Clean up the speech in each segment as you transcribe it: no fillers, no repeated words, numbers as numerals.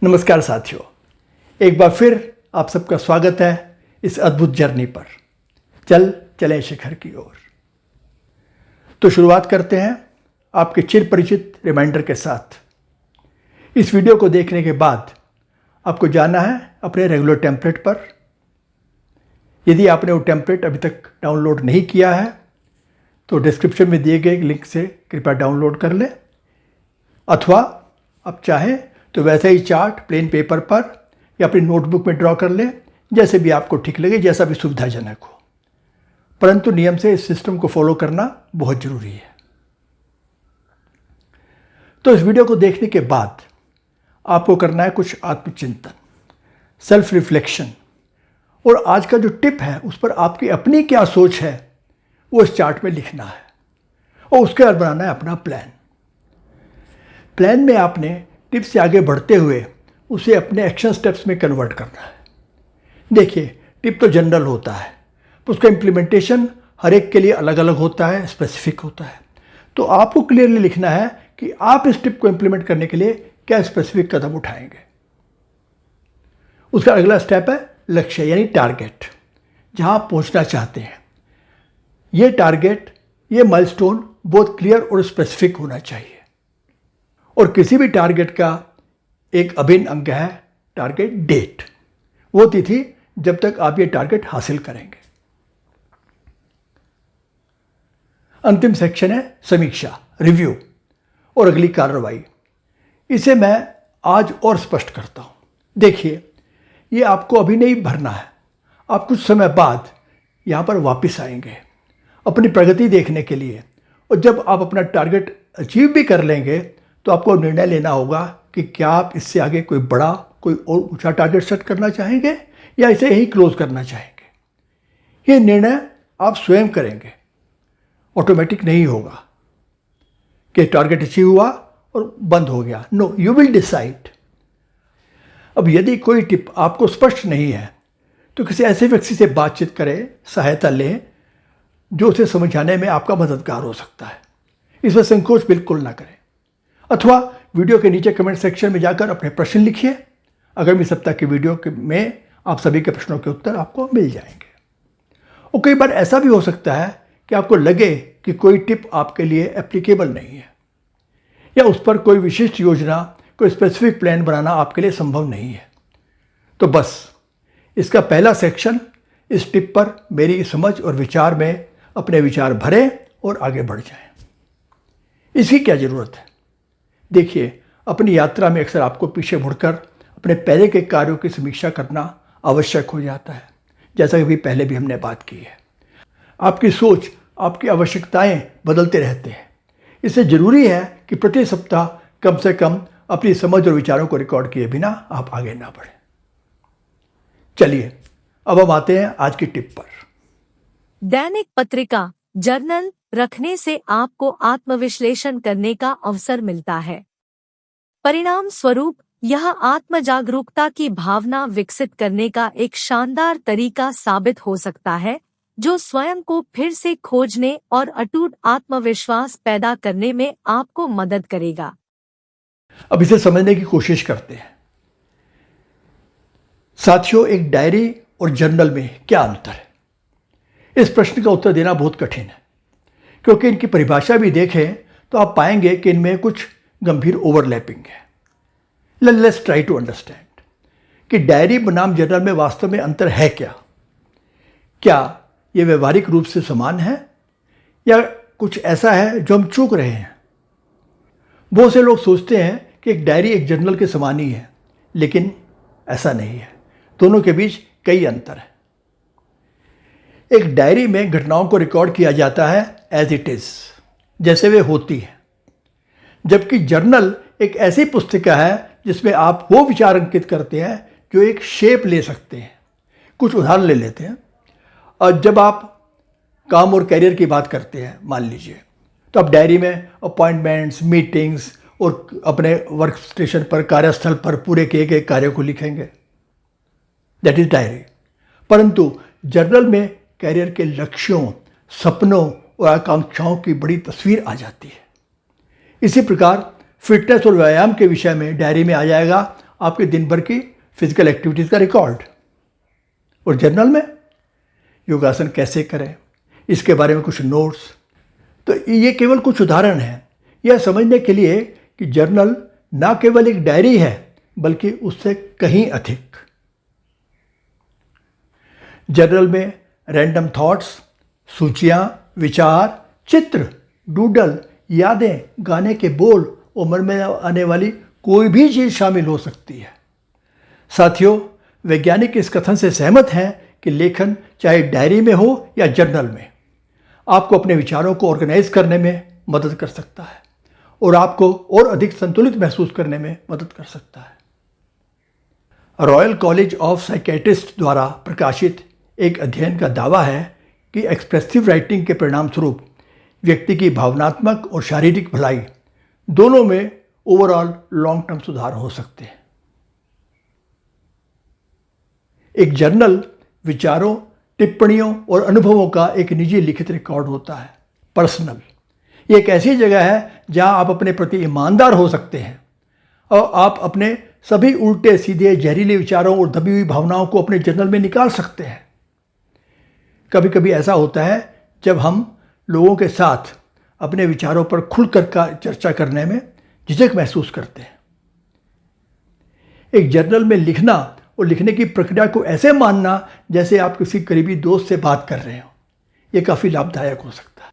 नमस्कार साथियों, एक बार फिर आप सबका स्वागत है इस अद्भुत जर्नी पर। चलें शिखर की ओर। तो शुरुआत करते हैं आपके चिर परिचित रिमाइंडर के साथ। इस वीडियो को देखने के बाद आपको जाना है अपने रेगुलर टेम्पलेट पर। यदि आपने वो टेम्पलेट अभी तक डाउनलोड नहीं किया है तो डिस्क्रिप्शन में दिए गए लिंक से कृपया डाउनलोड कर लें, अथवा आप चाहें तो वैसे ही चार्ट प्लेन पेपर पर या अपनी नोटबुक में ड्रॉ कर लें, जैसे भी आपको ठीक लगे, जैसा भी सुविधाजनक हो। परंतु नियम से इस सिस्टम को फॉलो करना बहुत ज़रूरी है। तो इस वीडियो को देखने के बाद आपको करना है कुछ आत्मचिंतन, सेल्फ रिफ्लेक्शन, और आज का जो टिप है उस पर आपकी अपनी क्या सोच है वो इस चार्ट में लिखना है और उसके बाद बनाना है अपना प्लान। प्लान में आपने टिप से आगे बढ़ते हुए उसे अपने एक्शन स्टेप्स में कन्वर्ट करना है। देखिए, टिप तो जनरल होता है, उसका इम्प्लीमेंटेशन हर एक के लिए अलग अलग होता है, स्पेसिफिक होता है। तो आपको क्लियरली लिखना है कि आप इस टिप को इम्प्लीमेंट करने के लिए क्या स्पेसिफिक कदम उठाएंगे। उसका अगला स्टेप है लक्ष्य, यानी टारगेट, जहां आप पहुंचना चाहते हैं। ये टारगेट, ये माइलस्टोन बहुत क्लियर और स्पेसिफिक होना चाहिए। और किसी भी टारगेट का एक अभिन्न अंग है टारगेट डेट, वो तिथि जब तक आप ये टारगेट हासिल करेंगे। अंतिम सेक्शन है समीक्षा, रिव्यू और अगली कार्रवाई। इसे मैं आज और स्पष्ट करता हूं। देखिए, ये आपको अभी नहीं भरना है, आप कुछ समय बाद यहां पर वापस आएंगे अपनी प्रगति देखने के लिए। और जब आप अपना टारगेट अचीव भी कर लेंगे तो आपको निर्णय लेना होगा कि क्या आप इससे आगे कोई बड़ा, कोई और ऊंचा टारगेट सेट करना चाहेंगे या इसे यहीं क्लोज करना चाहेंगे। ये निर्णय आप स्वयं करेंगे, ऑटोमेटिक नहीं होगा कि टारगेट अचीव हुआ और बंद हो गया। No, you will decide. अब यदि कोई टिप आपको स्पष्ट नहीं है तो किसी ऐसे व्यक्ति से बातचीत करें, सहायता लें जो उसे समझाने में आपका मददगार हो सकता है। इसमें संकोच बिल्कुल ना करें, अथवा वीडियो के नीचे कमेंट सेक्शन में जाकर अपने प्रश्न लिखिए। आगामी सप्ताह की वीडियो में आप सभी के प्रश्नों के उत्तर आपको मिल जाएंगे। और कई बार ऐसा भी हो सकता है कि आपको लगे कि कोई टिप आपके लिए एप्लीकेबल नहीं है, या उस पर कोई विशिष्ट योजना, कोई स्पेसिफिक प्लान बनाना आपके लिए संभव नहीं है। तो बस इसका पहला सेक्शन, इस टिप पर मेरी समझ और विचार में अपने विचार भरें और आगे बढ़ जाएं। इसकी क्या ज़रूरत है? देखिए, अपनी यात्रा में अक्सर आपको पीछे मुड़कर अपने पहले के कार्यों की समीक्षा करना आवश्यक हो जाता है, जैसा कि पहले भी हमने बात की है। आपकी सोच, आपकी आवश्यकताएं बदलते रहते हैं। इससे ज़रूरी है कि प्रति सप्ताह कम से कम अपनी समझ और विचारों को रिकॉर्ड किए बिना आप आगे ना बढ़ें। चलिए, अब हम आते हैं आज की टिप पर। दैनिक पत्रिका, जर्नल रखने से आपको आत्मविश्लेषण करने का अवसर मिलता है। परिणाम स्वरूप यह आत्म जागरूकता की भावना विकसित करने का एक शानदार तरीका साबित हो सकता है, जो स्वयं को फिर से खोजने और अटूट आत्मविश्वास पैदा करने में आपको मदद करेगा। अब इसे समझने की कोशिश करते हैं। साथियों, एक डायरी और जर्नल में क्या अंतर है? इस प्रश्न का उत्तर देना बहुत कठिन है, क्योंकि इनकी परिभाषा भी देखें तो आप पाएंगे कि इनमें कुछ गंभीर ओवरलैपिंग है। लेट्स ट्राई टू अंडरस्टैंड कि डायरी बनाम जर्नल में वास्तव में अंतर है क्या? क्या ये व्यवहारिक रूप से समान है या कुछ ऐसा है जो हम चूक रहे हैं? बहुत से लोग सोचते हैं कि एक डायरी एक जर्नल के समान ही है, लेकिन ऐसा नहीं है। दोनों के बीच कई अंतर है। एक डायरी में घटनाओं को रिकॉर्ड किया जाता है एज इट इज, जैसे वे होती है, जबकि जर्नल एक ऐसी पुस्तिका है जिसमें आप वो विचार अंकित करते हैं जो एक शेप ले सकते हैं। कुछ उदाहरण ले लेते हैं। और जब आप काम और कैरियर की बात करते हैं, मान लीजिए, तो आप डायरी में अपॉइंटमेंट्स, मीटिंग्स और अपने वर्क स्टेशन पर, कार्यस्थल पर पूरे किए गए कार्यों को लिखेंगे। That is diary. परंतु जर्नल में कैरियर के लक्ष्यों, सपनों और आकांक्षाओं की बड़ी तस्वीर आ जाती है। इसी प्रकार फिटनेस और व्यायाम के विषय में डायरी में आ जाएगा आपके दिन भर की फिजिकल एक्टिविटीज़ का रिकॉर्ड। और जर्नल में योगासन कैसे करें इसके बारे में कुछ नोट्स। तो ये केवल कुछ उदाहरण हैं यह समझने के लिए कि जर्नल ना केवल एक डायरी है बल्कि उससे कहीं अधिक। जर्नल में रैंडम थॉट्स, सूचियाँ, विचार, चित्र, डूडल, यादें, गाने के बोल और मन में आने वाली कोई भी चीज़ शामिल हो सकती है। साथियों, वैज्ञानिक इस कथन से सहमत हैं कि लेखन चाहे डायरी में हो या जर्नल में आपको अपने विचारों को ऑर्गेनाइज करने में मदद कर सकता है और आपको और अधिक संतुलित महसूस करने में मदद कर सकता है। रॉयल कॉलेज ऑफ साइकेट्रिस्ट द्वारा प्रकाशित एक अध्ययन का दावा है कि एक्सप्रेसिव राइटिंग के परिणाम स्वरूप व्यक्ति की भावनात्मक और शारीरिक भलाई दोनों में ओवरऑल लॉन्ग टर्म सुधार हो सकते हैं। एक जर्नल विचारों, टिप्पणियों और अनुभवों का एक निजी लिखित रिकॉर्ड होता है, पर्सनल। ये एक ऐसी जगह है जहां आप अपने प्रति ईमानदार हो सकते हैं और आप अपने सभी उल्टे सीधे जहरीले विचारों और दबी हुई भावनाओं को अपने जर्नल में निकाल सकते हैं। कभी कभी ऐसा होता है जब हम लोगों के साथ अपने विचारों पर खुलकर चर्चा करने में झिझक महसूस करते हैं। एक जर्नल में लिखना और लिखने की प्रक्रिया को ऐसे मानना जैसे आप किसी करीबी दोस्त से बात कर रहे हो, ये काफ़ी लाभदायक हो सकता है।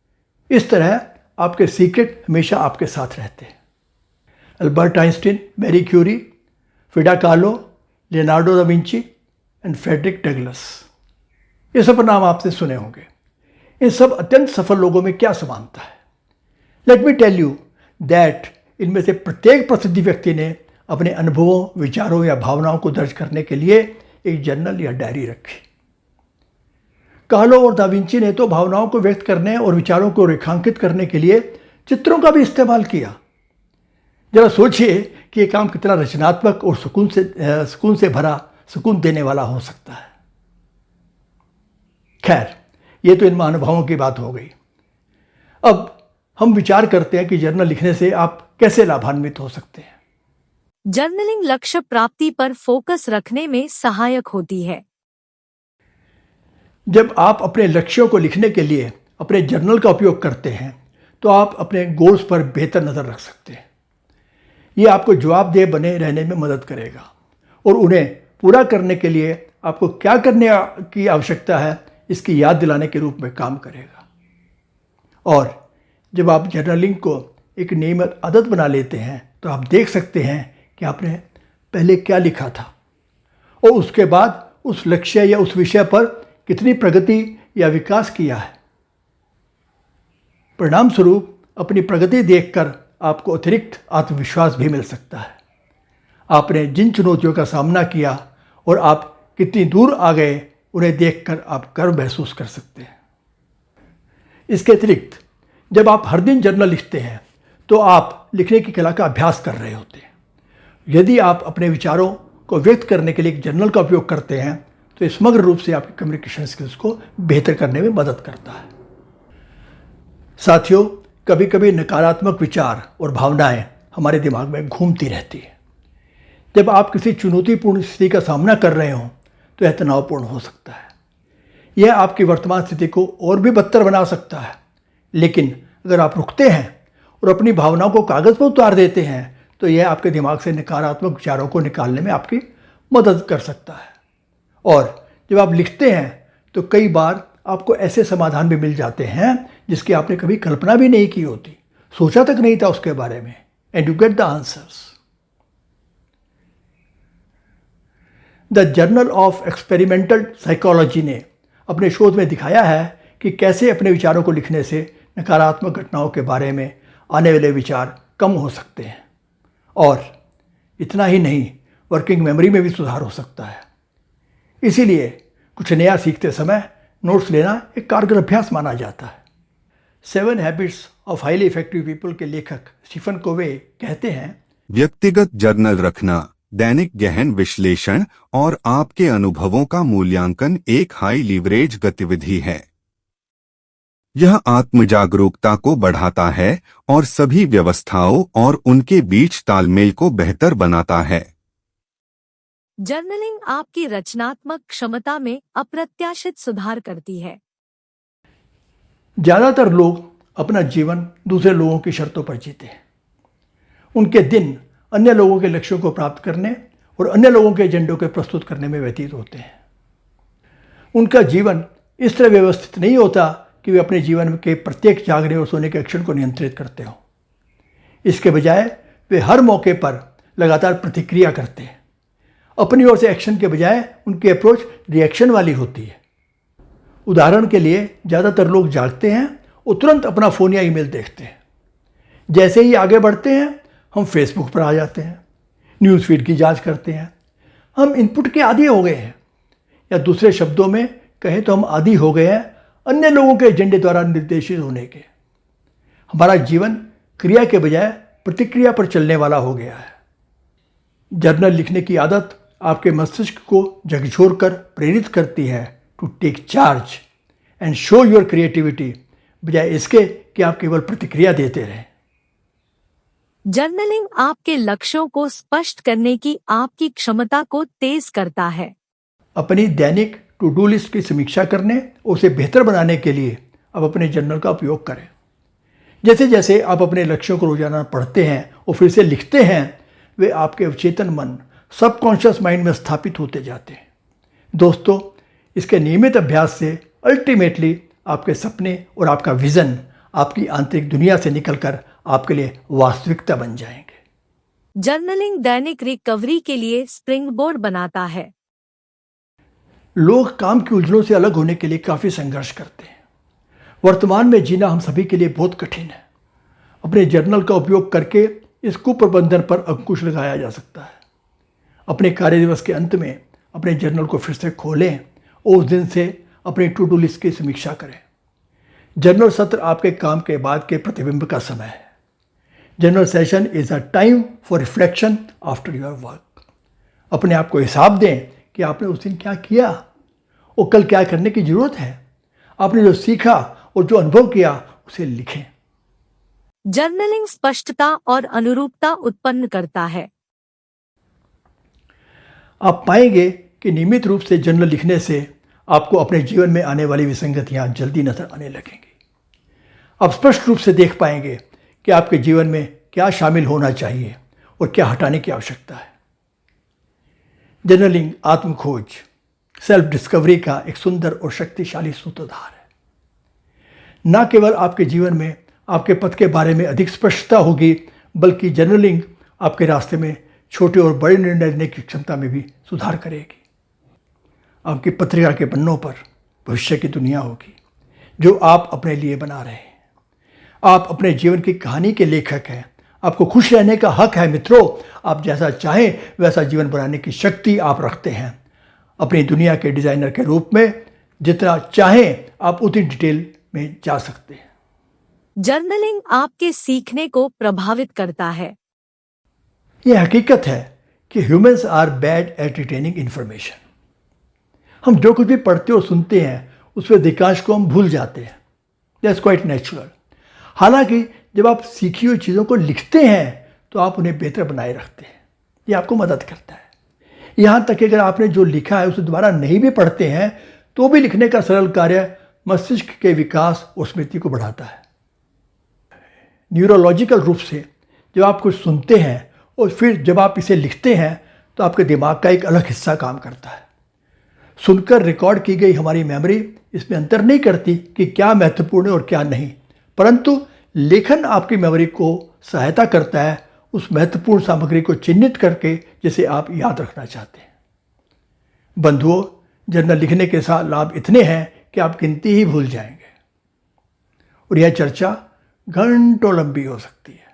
इस तरह आपके सीक्रेट हमेशा आपके साथ रहते हैं। Albert Einstein, Marie Curie, Frida Kahlo, Leonardo da Vinci and Frederick Douglass, ये सब नाम आपने सुने होंगे। इन सब अत्यंत सफल लोगों में क्या समानता है? Let me tell you that इनमें से प्रत्येक प्रसिद्ध व्यक्ति ने अपने अनुभवों, विचारों या भावनाओं को दर्ज करने के लिए एक जर्नल या डायरी रखी। कालो और दा विंची ने तो भावनाओं को व्यक्त करने और विचारों को रेखांकित करने के लिए चित्रों का भी इस्तेमाल किया। जरा सोचिए कि यह काम कितना रचनात्मक और सुकून से भरा, सुकून देने वाला हो सकता है। खैर, ये तो इन महानुभावों की बात हो गई। अब हम विचार करते हैं कि जर्नल लिखने से आप कैसे लाभान्वित हो सकते हैं। जर्नलिंग लक्ष्य प्राप्ति पर फोकस रखने में सहायक होती है। जब आप अपने लक्ष्यों को लिखने के लिए अपने जर्नल का उपयोग करते हैं तो आप अपने गोल्स पर बेहतर नज़र रख सकते हैं। ये आपको जवाबदेह बने रहने में मदद करेगा और उन्हें पूरा करने के लिए आपको क्या करने की आवश्यकता है इसकी याद दिलाने के रूप में काम करेगा। और जब आप जर्नलिंग को एक नियमित आदत बना लेते हैं तो आप देख सकते हैं कि आपने पहले क्या लिखा था और उसके बाद उस लक्ष्य या उस विषय पर कितनी प्रगति या विकास किया है। परिणाम स्वरूप अपनी प्रगति देखकर आपको अतिरिक्त आत्मविश्वास भी मिल सकता है। आपने जिन चुनौतियों का सामना किया और आप कितनी दूर आ गए उन्हें देखकर आप गर्व महसूस कर सकते हैं। इसके अतिरिक्त जब आप हर दिन जर्नल लिखते हैं तो आप लिखने की कला का अभ्यास कर रहे होते हैं। यदि आप अपने विचारों को व्यक्त करने के लिए एक जर्नल का उपयोग करते हैं तो ये समग्र रूप से आपकी कम्युनिकेशन स्किल्स को बेहतर करने में मदद करता है। साथियों, कभी कभी नकारात्मक विचार और भावनाएं हमारे दिमाग में घूमती रहती है। जब आप किसी चुनौतीपूर्ण स्थिति का सामना कर रहे हों तो यह तनावपूर्ण हो सकता है। यह आपकी वर्तमान स्थिति को और भी बदतर बना सकता है। लेकिन अगर आप रुकते हैं और अपनी भावनाओं को कागज़ पर उतार देते हैं तो यह आपके दिमाग से नकारात्मक विचारों को निकालने में आपकी मदद कर सकता है। और जब आप लिखते हैं तो कई बार आपको ऐसे समाधान भी मिल जाते हैं जिसकी आपने कभी कल्पना भी नहीं की होती, सोचा तक नहीं था उसके बारे में, and you get the answers. The journal of experimental psychology ने अपने शोध में दिखाया है कि कैसे अपने विचारों को लिखने से नकारात्मक घटनाओं के बारे में आने वाले विचार कम हो सकते हैं। और इतना ही नहीं, वर्किंग मेमोरी में भी सुधार हो सकता है। इसीलिए कुछ नया सीखते समय नोट्स लेना एक कारगर अभ्यास माना जाता है। 7 habits of highly effective people के लेखक स्टीफन कोवे कहते हैं, व्यक्तिगत जर्नल रखना, दैनिक गहन विश्लेषण और आपके अनुभवों का मूल्यांकन एक हाई लीवरेज गतिविधि है। यह आत्म जागरूकता को बढ़ाता है और सभी व्यवस्थाओं और उनके बीच तालमेल को बेहतर बनाता है। जर्नलिंग आपकी रचनात्मक क्षमता में अप्रत्याशित सुधार करती है। ज़्यादातर लोग अपना जीवन दूसरे लोगों की शर्तों पर जीते हैं। उनके दिन अन्य लोगों के लक्ष्यों को प्राप्त करने और अन्य लोगों के एजेंडों को प्रस्तुत करने में व्यतीत होते हैं। उनका जीवन इस तरह व्यवस्थित नहीं होता कि वे अपने जीवन के प्रत्येक जागने और सोने के एक्शन को नियंत्रित करते हों। इसके बजाय वे हर मौके पर लगातार प्रतिक्रिया करते हैं। अपनी ओर से एक्शन के बजाय उनकी अप्रोच रिएक्शन वाली होती है। उदाहरण के लिए ज़्यादातर लोग जागते हैं और तुरंत अपना फ़ोन या ईमेल देखते हैं। जैसे ही आगे बढ़ते हैं हम फेसबुक पर आ जाते हैं, न्यूज़ फीड की जांच करते हैं। हम इनपुट के आदी हो गए हैं, या दूसरे शब्दों में कहें तो हम आदी हो गए हैं अन्य लोगों के एजेंडे द्वारा निर्देशित होने के। हमारा जीवन क्रिया के बजाय प्रतिक्रिया पर चलने वाला हो गया है। जर्नल लिखने की आदत आपके मस्तिष्क को झकझोर कर प्रेरित करती है to take charge and show your creativity, बजाय इसके कि आप केवल प्रतिक्रिया देते रहें। जर्नलिंग आपके लक्ष्यों को स्पष्ट करने की आपकी क्षमता को तेज करता है। अपनी दैनिक टू डू लिस्ट की समीक्षा करने और उसे बेहतर बनाने के लिए आप अपने जर्नल का उपयोग करें। जैसे जैसे आप अपने लक्ष्यों को रोजाना पढ़ते हैं और फिर से लिखते हैं, वे आपके अवचेतन मन सबकॉन्शियस माइंड में स्थापित होते जाते हैं। दोस्तों, इसके नियमित अभ्यास से अल्टीमेटली आपके सपने और आपका विजन आपकी आंतरिक दुनिया से निकलकर आपके लिए वास्तविकता बन जाएंगे। जर्नलिंग दैनिक रिकवरी के लिए स्प्रिंगबोर्ड बनाता है। लोग काम की उलझनों से अलग होने के लिए काफ़ी संघर्ष करते हैं। वर्तमान में जीना हम सभी के लिए बहुत कठिन है। अपने जर्नल का उपयोग करके इस कुप्रबंधन पर अंकुश लगाया जा सकता है। अपने कार्य दिवस के अंत में अपने जर्नल को फिर से खोलें और उस दिन से अपनी टू डू लिस्ट की समीक्षा करें। जर्नल सत्र आपके काम के बाद के प्रतिबिंब का समय है। Journal session is a time for reflection after your work. अपने आप को हिसाब दें कि आपने उस दिन क्या किया और कल क्या करने की ज़रूरत है। आपने जो सीखा और जो अनुभव किया उसे लिखें। जर्नलिंग स्पष्टता और अनुरूपता उत्पन्न करता है। आप पाएंगे कि नियमित रूप से जर्नल लिखने से आपको अपने जीवन में आने वाली विसंगतियां जल्दी नजर आने लगेंगी। आप स्पष्ट रूप से देख पाएंगे कि आपके जीवन में क्या शामिल होना चाहिए और क्या हटाने की आवश्यकता है। जर्नलिंग आत्मखोज, सेल्फ डिस्कवरी का एक सुंदर और शक्तिशाली सूत्रधार है। न केवल आपके जीवन में आपके पथ के बारे में अधिक स्पष्टता होगी, बल्कि जर्नलिंग आपके रास्ते में छोटे और बड़े निर्णय लेने की क्षमता में भी सुधार करेगी। आपकी पत्रिका के पन्नों पर भविष्य की दुनिया होगी जो आप अपने लिए बना रहे हैं। आप अपने जीवन की कहानी के लेखक हैं। आपको खुश रहने का हक है मित्रों। आप जैसा चाहें वैसा जीवन बनाने की शक्ति आप रखते हैं। अपनी दुनिया के डिज़ाइनर के रूप में जितना चाहें आप उतनी डिटेल में जा सकते हैं। जर्नलिंग आपके सीखने को प्रभावित करता है। यह हकीकत है कि humans are bad at retaining information. हम जो कुछ भी पढ़ते और सुनते हैं उसमें अधिकांश को हम भूल जाते हैं। That's quite natural. हालांकि जब आप सीखी हुई चीज़ों को लिखते हैं तो आप उन्हें बेहतर बनाए रखते हैं। ये आपको मदद करता है। यहाँ तक कि अगर आपने जो लिखा है उसे दोबारा नहीं भी पढ़ते हैं तो भी लिखने का सरल कार्य मस्तिष्क के विकास और स्मृति को बढ़ाता है। न्यूरोलॉजिकल रूप से जब आप कुछ सुनते हैं और फिर जब आप इसे लिखते हैं तो आपके दिमाग का एक अलग हिस्सा काम करता है। सुनकर रिकॉर्ड की गई हमारी मेमोरी इसमें अंतर नहीं करती कि क्या महत्वपूर्ण है और क्या नहीं, परंतु लेखन आपकी मेमोरी को सहायता करता है उस महत्वपूर्ण सामग्री को चिन्हित करके जिसे आप याद रखना चाहते हैं। बंधुओं, जर्नल लिखने के साथ लाभ इतने हैं कि आप गिनती ही भूल जाएंगे और यह चर्चा घंटों लंबी हो सकती है।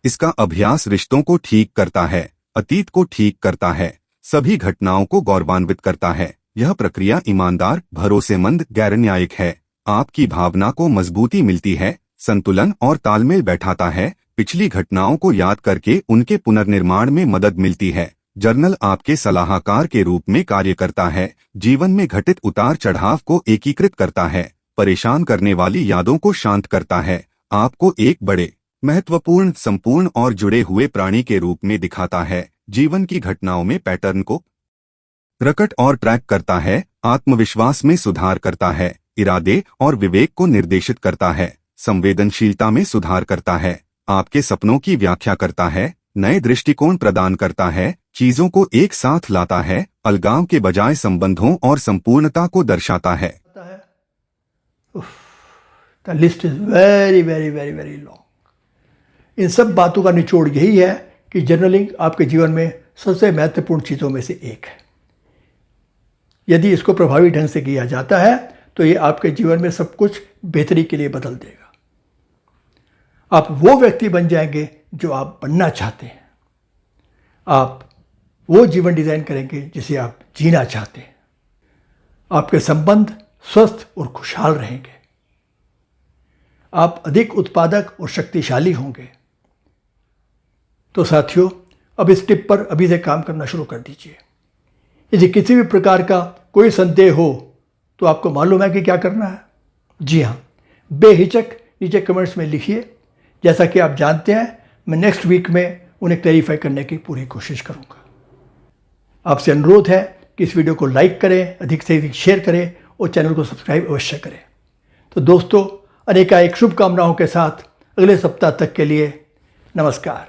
इसका अभ्यास रिश्तों को ठीक करता है, अतीत को ठीक करता है, सभी घटनाओं को गौरवान्वित करता है। यह प्रक्रिया ईमानदार, भरोसेमंद, गैर न्यायिक है। आपकी भावना को मजबूती मिलती है, संतुलन और तालमेल बैठाता है। पिछली घटनाओं को याद करके उनके पुनर्निर्माण में मदद मिलती है। जर्नल आपके सलाहकार के रूप में कार्य करता है, जीवन में घटित उतार चढ़ाव को एकीकृत करता है, परेशान करने वाली यादों को शांत करता है, आपको एक बड़े, महत्वपूर्ण, संपूर्ण और जुड़े हुए प्राणी के रूप में दिखाता है। जीवन की घटनाओं में पैटर्न को प्रकट और ट्रैक करता है, आत्मविश्वास में सुधार करता है, इरादे और विवेक को निर्देशित करता है, संवेदनशीलता में सुधार करता है, आपके सपनों की व्याख्या करता है, नए दृष्टिकोण प्रदान करता है, चीजों को एक साथ लाता है, अलगाव के बजाय संबंधों और संपूर्णता को दर्शाता है। The list is very very very very long. इन सब बातों का निचोड़ यही है कि जर्नलिंग आपके जीवन में सबसे महत्वपूर्ण चीज़ों में से एक है। यदि इसको प्रभावी ढंग से किया जाता है तो ये आपके जीवन में सब कुछ बेहतरी के लिए बदल देगा। आप वो व्यक्ति बन जाएंगे जो आप बनना चाहते हैं। आप वो जीवन डिज़ाइन करेंगे जिसे आप जीना चाहते हैं। आपके संबंध स्वस्थ और खुशहाल रहेंगे। आप अधिक उत्पादक और शक्तिशाली होंगे। तो साथियों, अब इस टिप पर अभी से काम करना शुरू कर दीजिए। यदि किसी भी प्रकार का कोई संदेह हो तो आपको मालूम है कि क्या करना है। जी हाँ, बेहिचक नीचे कमेंट्स में लिखिए। जैसा कि आप जानते हैं, मैं नेक्स्ट वीक में उन्हें क्लैरिफाई करने की पूरी कोशिश करूँगा। आपसे अनुरोध है कि इस वीडियो को लाइक करें, अधिक से अधिक शेयर करें और चैनल को सब्सक्राइब अवश्य करें। तो दोस्तों, अनेकानेक शुभकामनाओं के साथ अगले सप्ताह तक के लिए नमस्कार।